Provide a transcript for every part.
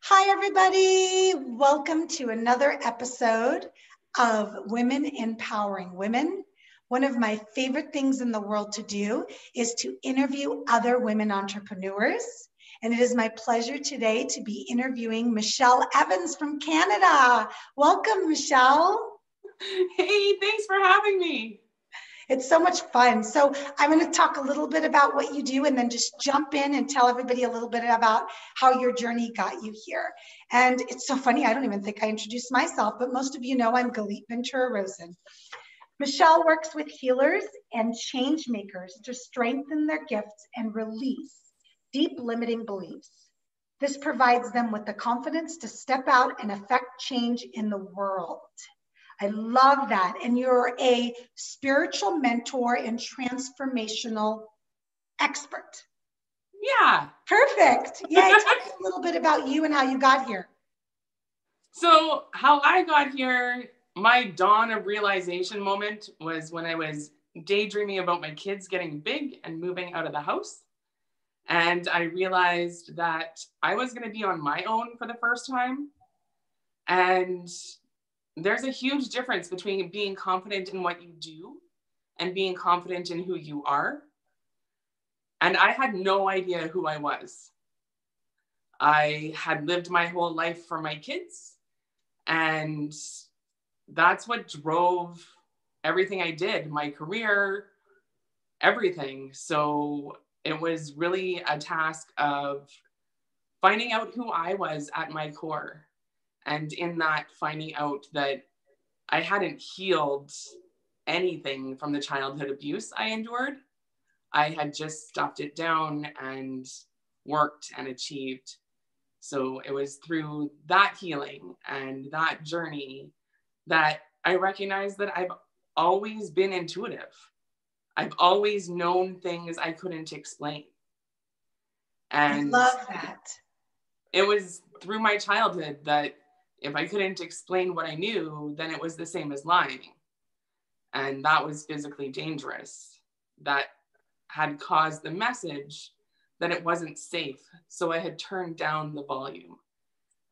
Hi, everybody. Welcome to another episode of Women Empowering Women. One of my favorite things in the world to do is to interview other women entrepreneurs. And it is my pleasure today to be interviewing Michelle Evans from Canada. Welcome, Michelle. Hey, thanks for having me. It's so much fun. So I'm going to talk a little bit about what you do and then just jump in and tell everybody a little bit about how your journey got you here. And it's so funny. I don't even think I introduced myself, but most of you know I'm Galit Ventura-Rosen. Michelle works with healers and change makers to strengthen their gifts and release deep limiting beliefs. This provides them with the confidence to step out and affect change in the world. I love that. And you're a spiritual mentor and transformational expert. Yeah. Perfect. Yeah. Tell me a little bit about you and how you got here. So how I got here, my dawn of realization moment was when I was daydreaming about my kids getting big and moving out of the house. And I realized that I was going to be on my own for the first time. And there's a huge difference between being confident in what you do and being confident in who you are. And I had no idea who I was. I had lived my whole life for my kids, and that's what drove everything I did, my career, everything. So it was really a task of finding out who I was at my core. And in that, finding out that I hadn't healed anything from the childhood abuse I endured. I had just stuffed it down and worked and achieved. So it was through that healing and that journey that I recognized that I've always been intuitive. I've always known things I couldn't explain. And I love that. It was through my childhood that if I couldn't explain what I knew, then it was the same as lying. And that was physically dangerous. That had caused the message that it wasn't safe. So I had turned down the volume.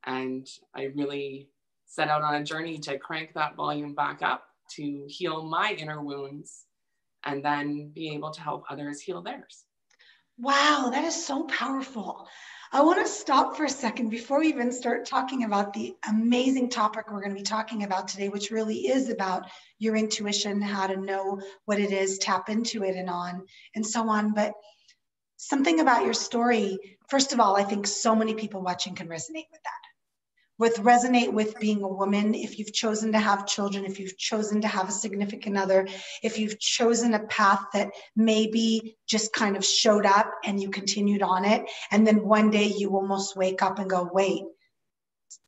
And I really set out on a journey to crank that volume back up to heal my inner wounds and then be able to help others heal theirs. Wow, that is so powerful. I want to stop for a second before we even start talking about the amazing topic we're going to be talking about today, which really is about your intuition, how to know what it is, tap into it and so on. But something about your story, first of all, I think so many people watching can resonate with that. Resonate with being a woman, if you've chosen to have children, if you've chosen to have a significant other, if you've chosen a path that maybe just kind of showed up and you continued on it, and then one day you almost wake up and go, wait,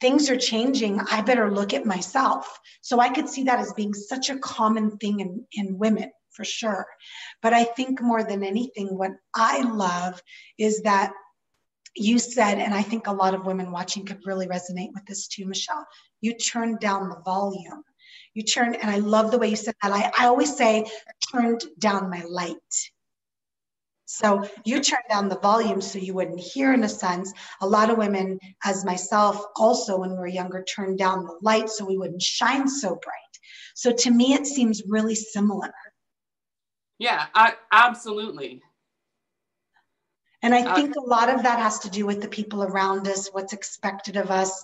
things are changing, I better look at myself. So I could see that as being such a common thing in women, for sure. But I think more than anything, what I love is that you said, and I think a lot of women watching could really resonate with this too, Michelle, you turned down the volume. And I love the way you said that. I always say, turned down my light. So you turned down the volume so you wouldn't hear, in a sense. A lot of women, as myself, also when we were younger, turned down the light so we wouldn't shine so bright. So to me, it seems really similar. Yeah, absolutely. And I think a lot of that has to do with the people around us, what's expected of us,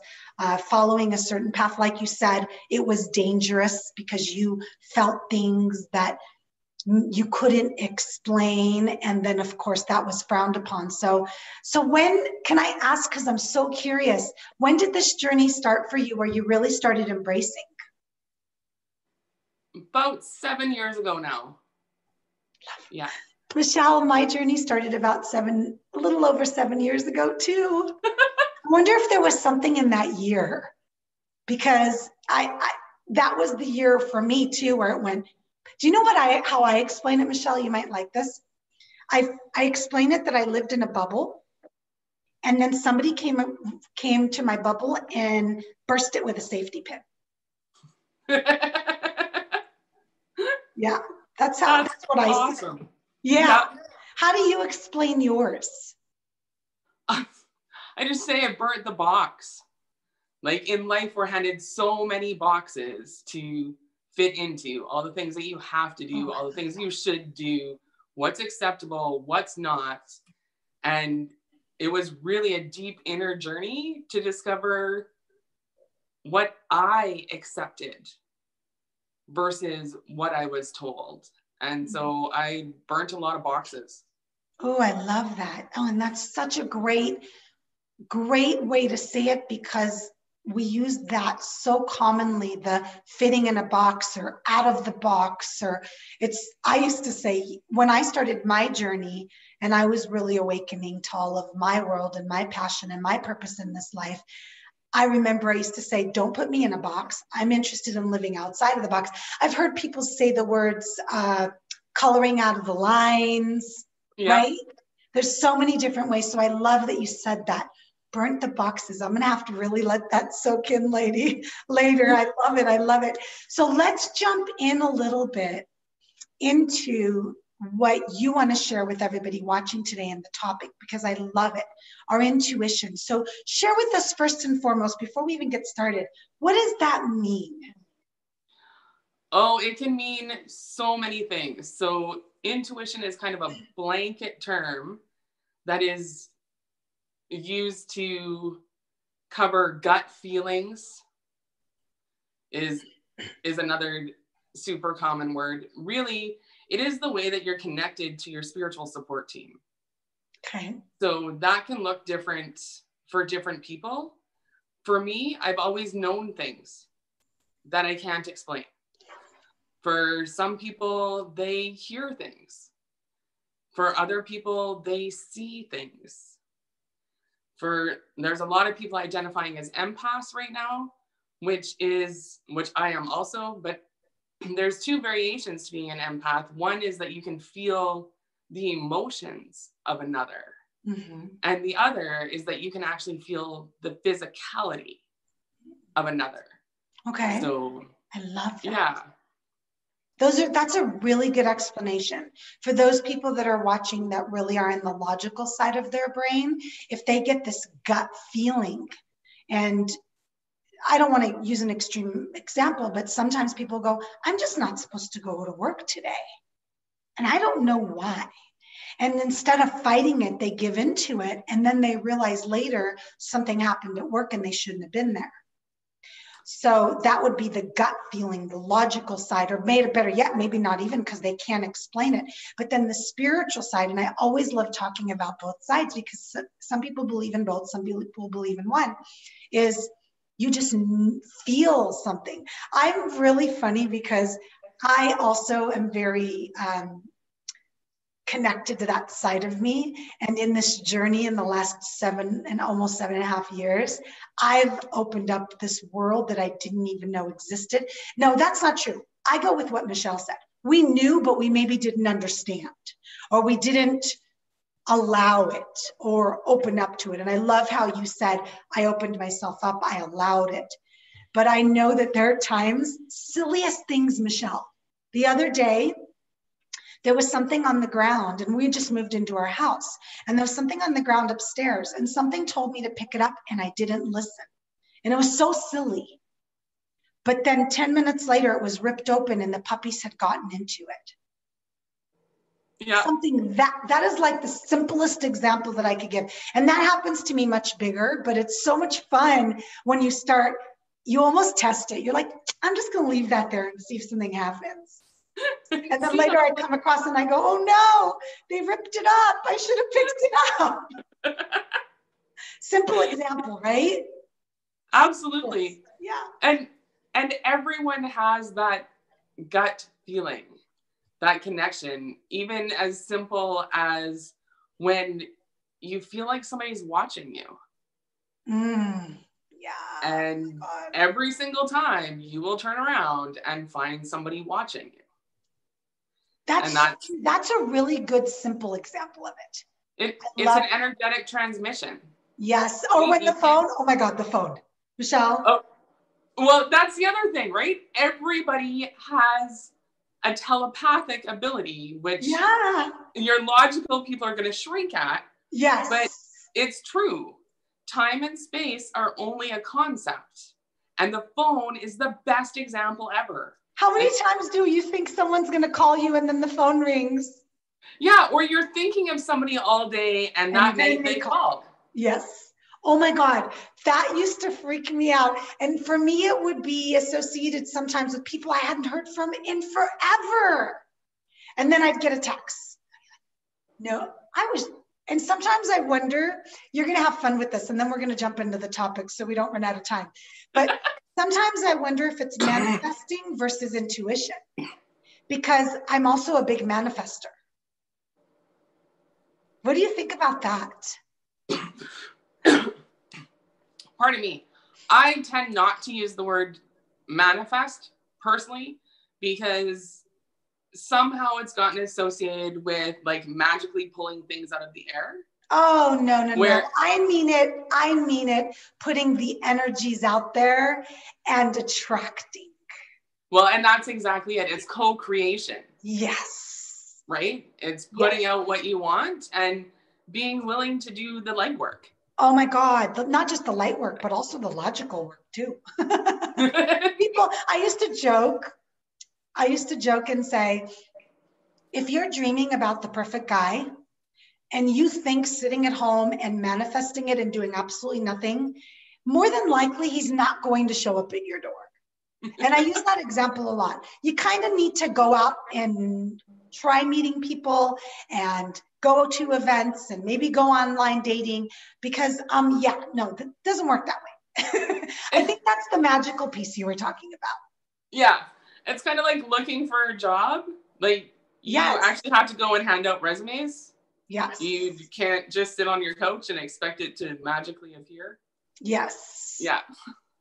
following a certain path. Like you said, it was dangerous because you felt things that you couldn't explain. And then, of course, that was frowned upon. So when, can I ask, because I'm so curious, when did this journey start for you where you really started embracing? About 7 years ago now. Yeah. Michelle, my journey started about a little over 7 years ago too. I wonder if there was something in that year, because that was the year for me too, where it went. Do you know how I explain it, Michelle? You might like this. I explain it that I lived in a bubble, and then somebody came to my bubble and burst it with a safety pin. Yeah, that's what I awesome. Yeah. How do you explain yours? I just say I burnt the box. Like in life, we're handed so many boxes to fit into, all the things that you have to do, all the things you should do, what's acceptable, what's not. And it was really a deep inner journey to discover what I accepted versus what I was told. And so I burnt a lot of boxes. Oh, I love that. Oh, and that's such a great way to say it, because we use that so commonly, the fitting in a box or out of the box, or I used to say when I started my journey and I was really awakening to all of my world and my passion and my purpose in this life, I remember I used to say, don't put me in a box. I'm interested in living outside of the box. I've heard people say the words coloring out of the lines, right? There's so many different ways. So I love that you said that. Burnt the boxes. I'm going to have to really let that soak in later. I love it. I love it. So let's jump in a little bit into what you want to share with everybody watching today in the topic, because I love it. Our intuition. So share with us first and foremost, before we even get started, what does that mean? Oh, it can mean so many things. So intuition is kind of a blanket term that is used to cover gut feelings, is another super common word. Really, it is the way that you're connected to your spiritual support team. Okay. So that can look different for different people. For me, I've always known things that I can't explain. For some people, they hear things. For other people, they see things. There's a lot of people identifying as empaths right now, which I am also, but there's two variations to being an empath. One is that you can feel the emotions of another. Mm-hmm. And the other is that you can actually feel the physicality of another. Okay. So I love that. Yeah. That's a really good explanation for those people that are watching that really are in the logical side of their brain. If they get this gut feeling, and I don't want to use an extreme example, but sometimes people go, I'm just not supposed to go to work today. And I don't know why. And instead of fighting it, they give into it. And then they realize later something happened at work and they shouldn't have been there. So that would be the gut feeling, the logical side, or better yet, maybe not even, because they can't explain it. But then the spiritual side, and I always love talking about both sides, because some people believe in both, some people believe in one, is you just feel something. I'm really funny because I also am very connected to that side of me. And in this journey in the last almost 7.5 years, I've opened up this world that I didn't even know existed. No, that's not true. I go with what Michelle said. We knew, but we maybe didn't understand, or we didn't allow it or open up to it. And I love how you said, I opened myself up, I allowed it. But I know that there are times, silliest things, Michelle. The other day, there was something on the ground, and we just moved into our house, and there was something on the ground upstairs, and something told me to pick it up, and I didn't listen. And it was so silly. But then 10 minutes later, it was ripped open and the puppies had gotten into it. Yeah. Something that is like the simplest example that I could give. And that happens to me much bigger, but it's so much fun when you almost test it. You're like, I'm just going to leave that there and see if something happens. And then later I come across and I go, oh no, they ripped it up. I should have picked it up. Simple example, right? Absolutely. Yeah. And everyone has that gut feeling, that connection, even as simple as when you feel like somebody's watching you. Yeah. And every single time you will turn around and find somebody watching you. That's a really good, simple example of it. It's an energetic transmission. Yes. Or when the phone, oh my God, the phone. Michelle? Oh, well, that's the other thing, right? Everybody has a telepathic ability, which your logical people are going to shrink at. Yes. But it's true. time and space are only a concept. And the phone is the best example ever. How many times do you think someone's going to call you and then the phone rings? Yeah, or you're thinking of somebody all day and that night they called. Yes. Oh my God, that used to freak me out. And for me, it would be associated sometimes with people I hadn't heard from in forever. And then I'd get a text. No, and sometimes I wonder, you're going to have fun with this, and then we're going to jump into the topic so we don't run out of time. But sometimes I wonder if it's manifesting versus intuition, because I'm also a big manifester. What do you think about that? Pardon me. I tend not to use the word manifest personally, because somehow it's gotten associated with like magically pulling things out of the air. Oh, no. I mean it, putting the energies out there and attracting. Well, and that's exactly it. It's co-creation. Yes. Right? It's putting out what you want and being willing to do the legwork. Oh my God, not just the light work, but also the logical work too. People, I used to joke and say, if you're dreaming about the perfect guy and you think sitting at home and manifesting it and doing absolutely nothing, more than likely he's not going to show up at your door. And I use that example a lot. You kind of need to go out and try meeting people and go to events and maybe go online dating, because that doesn't work that way. I think that's the magical piece you were talking about. Yeah. It's kind of like looking for a job. Like you actually have to go and hand out resumes. Yes. You can't just sit on your couch and expect it to magically appear. Yes. Yeah.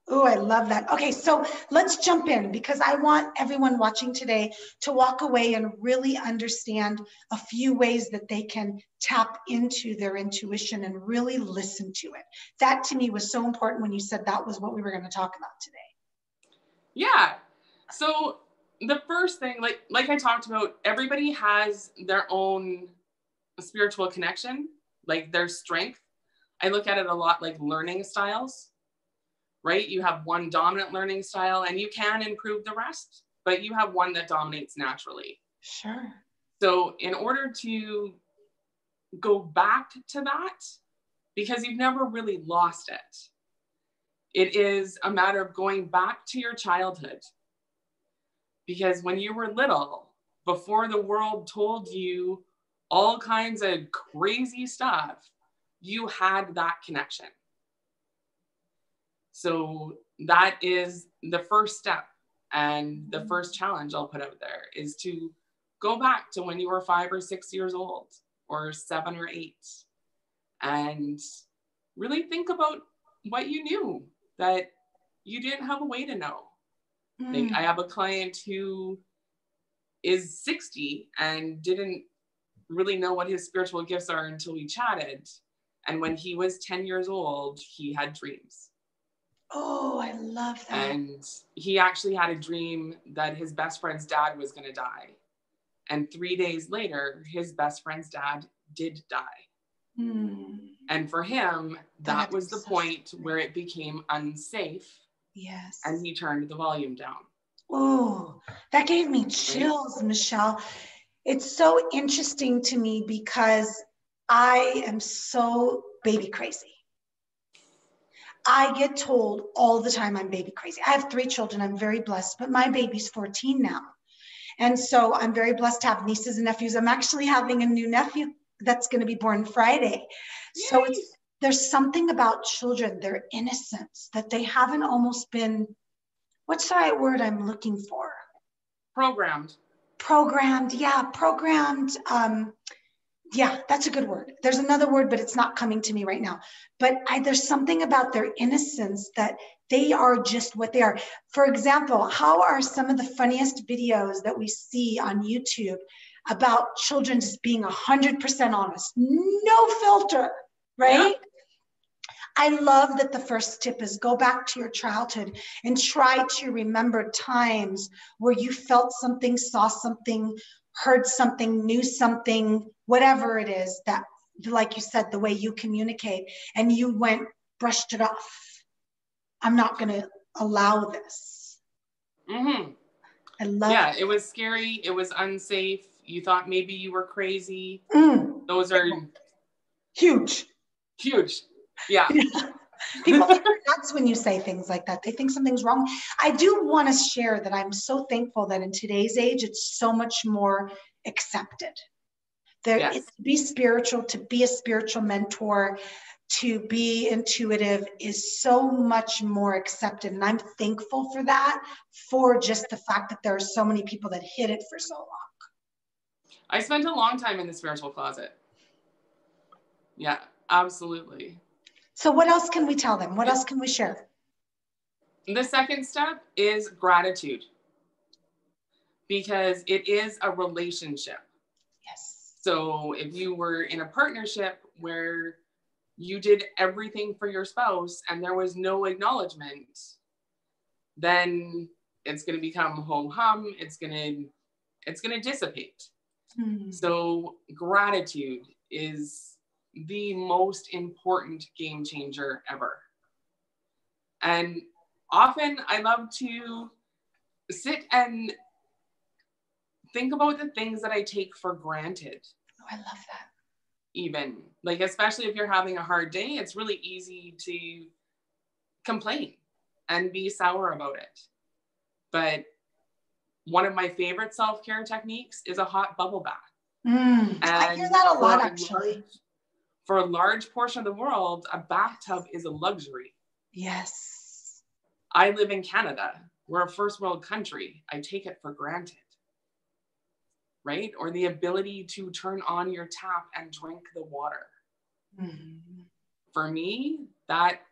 Oh, I love that. Okay, so let's jump in, because I want everyone watching today to walk away and really understand a few ways that they can tap into their intuition and really listen to it. That to me was so important when you said that was what we were going to talk about today. Yeah. So the first thing, like I talked about, everybody has their own spiritual connection, like their strength. I look at it a lot like learning styles. Right? You have one dominant learning style and you can improve the rest, but you have one that dominates naturally. Sure. So in order to go back to that, because you've never really lost it, it is a matter of going back to your childhood. Because when you were little, before the world told you all kinds of crazy stuff, you had that connection. So that is the first step, and the first challenge I'll put out there is to go back to when you were 5 or 6 years old, or 7 or 8, and really think about what you knew that you didn't have a way to know. Like, I have a client who is 60 and didn't really know what his spiritual gifts are until we chatted. And when he was 10 years old, he had dreams. Oh, I love that. And he actually had a dream that his best friend's dad was going to die. And 3 days later, his best friend's dad did die. And for him, that was the point where it became unsafe. Yes. And he turned the volume down. Oh, that gave me chills, Michelle. It's so interesting to me because I am so baby crazy. I get told all the time I'm baby crazy. I have 3 children. I'm very blessed, but my baby's 14 now. And so I'm very blessed to have nieces and nephews. I'm actually having a new nephew that's going to be born Friday. Yay. So there's something about children, their innocence, that they haven't almost been, what's the right word I'm looking for? Programmed. Yeah, programmed. Yeah, that's a good word. There's another word, but it's not coming to me right now. But there's something about their innocence that they are just what they are. For example, how are some of the funniest videos that we see on YouTube about children just being 100% honest, no filter, right? Yeah. I love that the first tip is go back to your childhood and try to remember times where you felt something, saw something, heard something, knew something, whatever it is that, like you said, the way you communicate, and you went brushed it off. I'm not going to allow this. Mm-hmm. I love Yeah, it was scary. It was unsafe. You thought maybe you were crazy. Those are huge. Yeah. People think you're nuts when you say things like that. They think something's wrong. I do want to share that I'm so thankful that in today's age, it's so much more accepted. To be spiritual, to be a spiritual mentor, to be intuitive is so much more accepted. And I'm thankful for that, for just the fact that there are so many people that hid it for so long. I spent a long time in the spiritual closet. Yeah, absolutely. So what else can we tell them? What else can we share? The second step is gratitude, because it is a relationship. Yes. So if you were in a partnership where you did everything for your spouse and there was no acknowledgement, then it's going to become ho-hum. It's going to dissipate. So gratitude is the most important game changer ever. And often I love to sit and think about the things that I take for granted. Oh, I love that. Even like, especially if you're having a hard day, it's really easy to complain and be sour about it. But one of my favorite self-care techniques is a hot bubble bath. I hear that a lot, actually. For a large portion of the world, a bathtub is a luxury. Yes. I live in Canada. We're a first world country. I take it for granted. Right? Or the ability to turn on your tap and drink the water. For me, that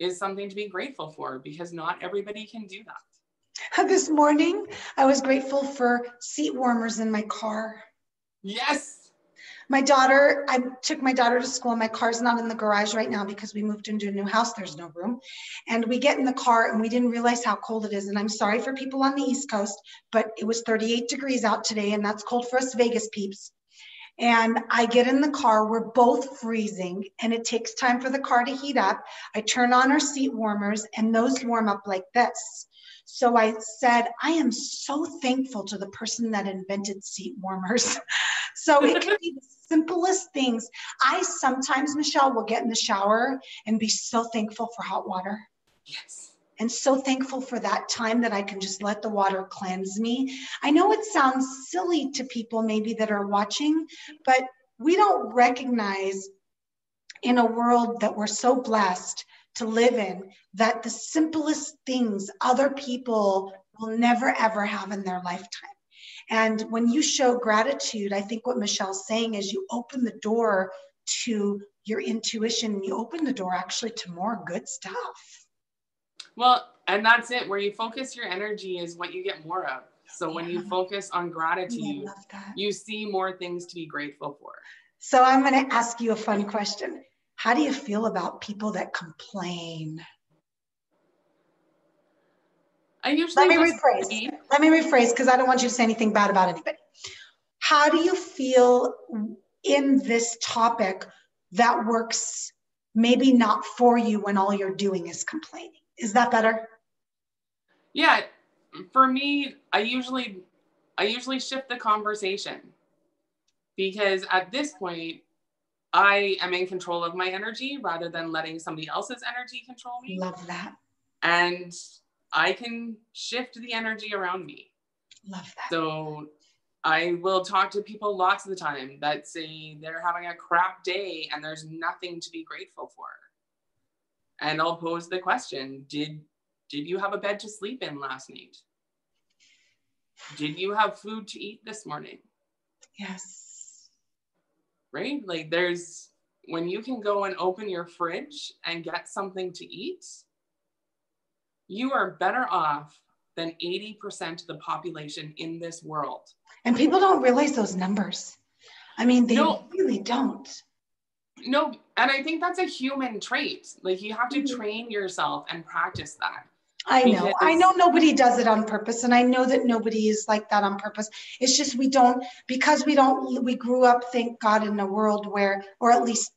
is something to be grateful for, because not everybody can do that. This morning, I was grateful for seat warmers in my car. Yes. I took my daughter to school. My car's not in the garage right now because we moved into a new house. There's no room. And we get in the car and we didn't realize how cold it is. And I'm sorry for people on the East Coast, but it was 38 degrees out today, and that's cold for us Vegas peeps. And I get in the car, we're both freezing, and it takes time for the car to heat up. I turn on our seat warmers and those warm up like this. So I said, I am so thankful to the person that invented seat warmers. So it can be the simplest things. I sometimes, Michelle, will get in the shower and be so thankful for hot water. Yes. And so thankful for that time that I can just let the water cleanse me. I know it sounds silly to people maybe that are watching, but we don't recognize in a world that we're so blessed to live in that the simplest things other people will never, ever have in their lifetime. And when you show gratitude, I think what Michelle's saying is you open the door to your intuition, and you open the door actually to more good stuff. Well, and that's it. Where you focus your energy is what you get more of. So when you focus on gratitude, you see more things to be grateful for. So I'm going to ask you a fun question. How do you feel about people that complain? Let me rephrase because I don't want you to say anything bad about anybody. How do you feel in this topic that works maybe not for you when all you're doing is complaining? Is that better? Yeah, for me, I usually shift the conversation, because at this point, I am in control of my energy rather than letting somebody else's energy control me. Love that. And I can shift the energy around me. Love that. So I will talk to people lots of the time that say they're having a crap day and there's nothing to be grateful for. And I'll pose the question, did you have a bed to sleep in last night? Did you have food to eat this morning? Yes. Right? Like when you can go and open your fridge and get something to eat, you are better off than 80% of the population in this world. And people don't realize those numbers. I mean, they really don't. No, and I think that's a human trait. Like, you have to train yourself and practice that. I know nobody does it on purpose. And I know that nobody is like that on purpose. It's just we grew up, thank God, in a world where, or at least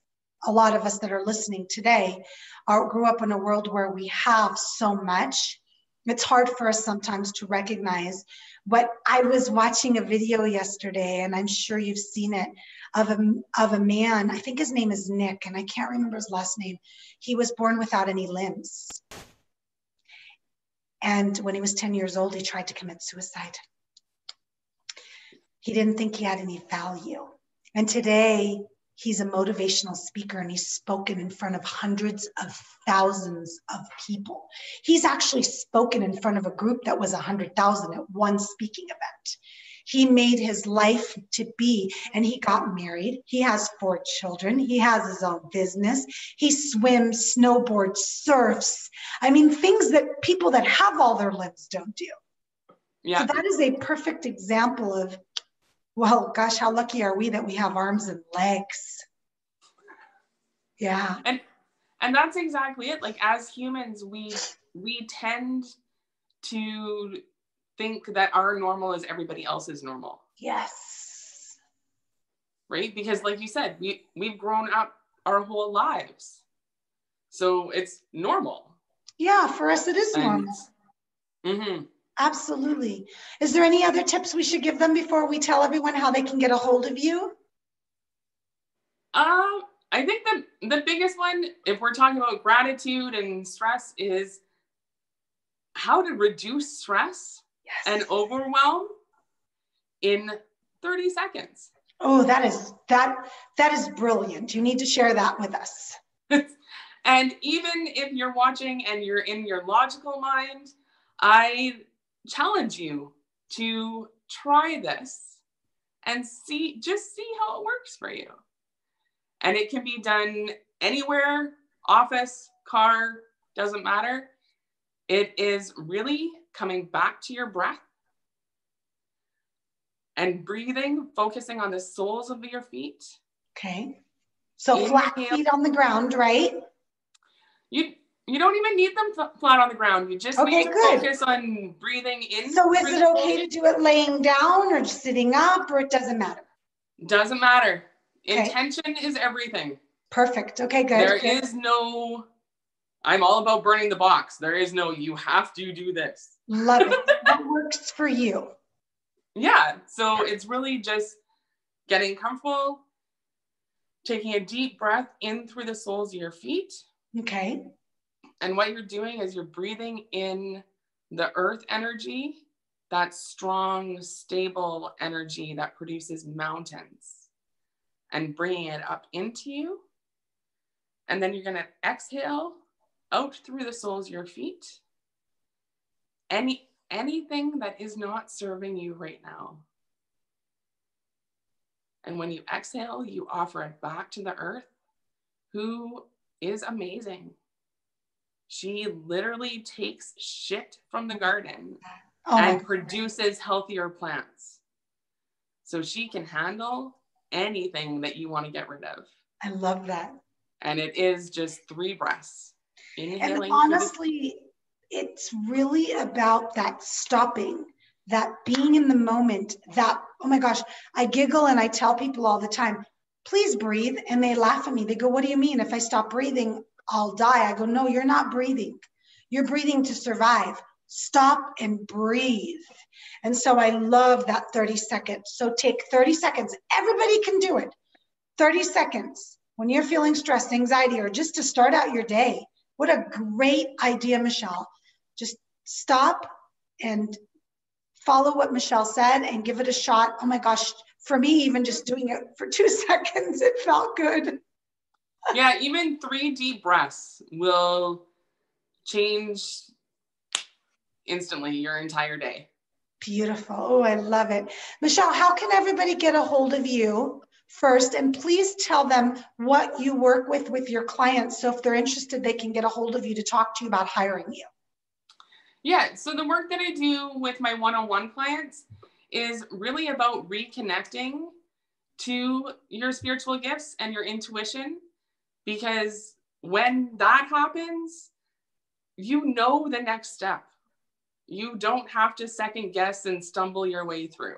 a lot of us that are listening today grew up in a world where we have so much. It's hard for us sometimes to recognize. But I was watching a video yesterday, and I'm sure you've seen it, of a man. I think his name is Nick, and I can't remember his last name. He was born without any limbs. And when he was 10 years old, he tried to commit suicide. He didn't think he had any value. And today, he's a motivational speaker, and he's spoken in front of hundreds of thousands of people. He's actually spoken in front of a group that was 100,000 at one speaking event. He made his life to be, and he got married. He has 4 children. He has his own business. He swims, snowboards, surfs. I mean, things that people that have all their limbs don't do. Yeah. So that is a perfect example of, well, gosh, how lucky are we that we have arms and legs? Yeah. And that's exactly it. Like, as humans, we tend to think that our normal is everybody else's normal. Yes. Right? Because like you said, we've grown up our whole lives. So it's normal. Yeah, for us it is normal. Mm-hmm. Absolutely. Is there any other tips we should give them before we tell everyone how they can get a hold of you? I think the biggest one, if we're talking about gratitude and stress, is how to reduce stress and overwhelm in 30 seconds. Oh, that is brilliant. You need to share that with us. And even if you're watching and you're in your logical mind, I challenge you to try this and see how it works for you. And it can be done anywhere, office, car, doesn't matter. It is really coming back to your breath and breathing, focusing on the soles of your feet. Okay. So flat feet on the ground, right? You don't even need them flat on the ground. You just need to focus on breathing in. So is it okay to do it laying down or sitting up, or it doesn't matter? Doesn't matter. Okay. Intention is everything. Perfect. Okay, good. There is no, I'm all about burning the box. There is no, you have to do this. Love it. What works for you? Yeah. So it's really just getting comfortable, taking a deep breath in through the soles of your feet. Okay. And what you're doing is you're breathing in the earth energy, that strong, stable energy that produces mountains, and bringing it up into you. And then you're going to exhale out through the soles of your feet. Anything that is not serving you right now. And when you exhale, you offer it back to the earth, who is amazing. She literally takes shit from the garden and produces healthier plants. So she can handle anything that you want to get rid of. I love that. And it is just 3 breaths. Inhaling. And honestly, it's really about that stopping, that being in the moment, that, oh my gosh, I giggle and I tell people all the time, please breathe. And they laugh at me. They go, what do you mean? If I stop breathing, I'll die. I go, no, you're not breathing. You're breathing to survive. Stop and breathe. And so I love that 30 seconds. So take 30 seconds. Everybody can do it. 30 seconds when you're feeling stress, anxiety, or just to start out your day. What a great idea, Michelle. Just stop and follow what Michelle said and give it a shot. Oh my gosh, for me, even just doing it for 2 seconds, it felt good. Yeah, even 3 deep breaths will change instantly your entire day. Beautiful. Oh, I love it. Michelle, how can everybody get a hold of you first? And please tell them what you work with your clients. So if they're interested, they can get a hold of you to talk to you about hiring you. Yeah, so the work that I do with my one-on-one clients is really about reconnecting to your spiritual gifts and your intuition. Because when that happens, you know the next step. You don't have to second guess and stumble your way through.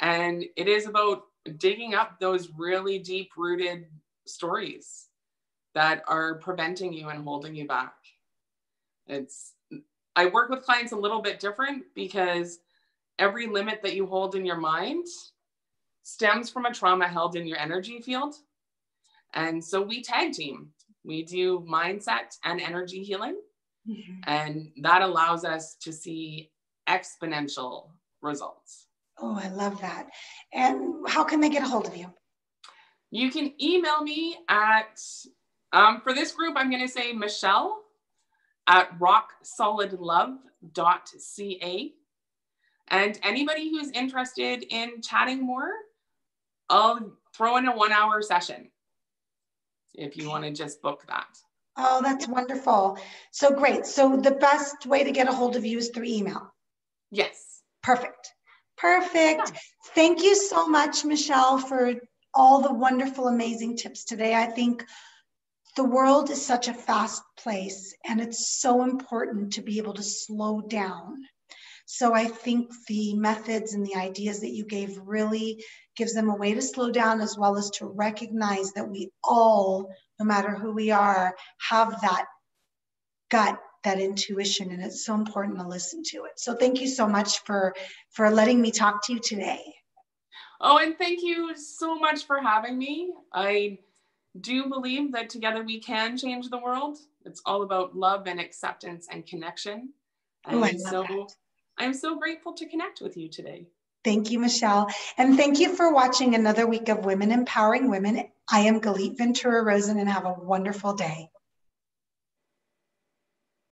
And it is about digging up those really deep-rooted stories that are preventing you and holding you back. I work with clients a little bit different because every limit that you hold in your mind stems from a trauma held in your energy field. And so we tag team. We do mindset and energy healing. Mm-hmm. And that allows us to see exponential results. Oh, I love that. And how can they get a hold of you? You can email me at, for this group, I'm going to say Michelle at rocksolidlove.ca. And anybody who's interested in chatting more, I'll throw in a 1-hour session if you want to just book that. Oh, that's wonderful. So great. So the best way to get a hold of you is through email. Yes. Perfect. Yeah. Thank you so much, Michelle, for all the wonderful, amazing tips today. I think the world is such a fast place, and it's so important to be able to slow down. So I think the methods and the ideas that you gave really gives them a way to slow down, as well as to recognize that we all, no matter who we are, have that gut, that intuition, and it's so important to listen to it. So thank you so much for letting me talk to you today. Oh, and thank you so much for having me. I do believe that together we can change the world. It's all about love and acceptance and connection. And I love that. I'm so grateful to connect with you today. Thank you, Michelle. And thank you for watching another week of Women Empowering Women. I am Galit Ventura Rosen, and have a wonderful day.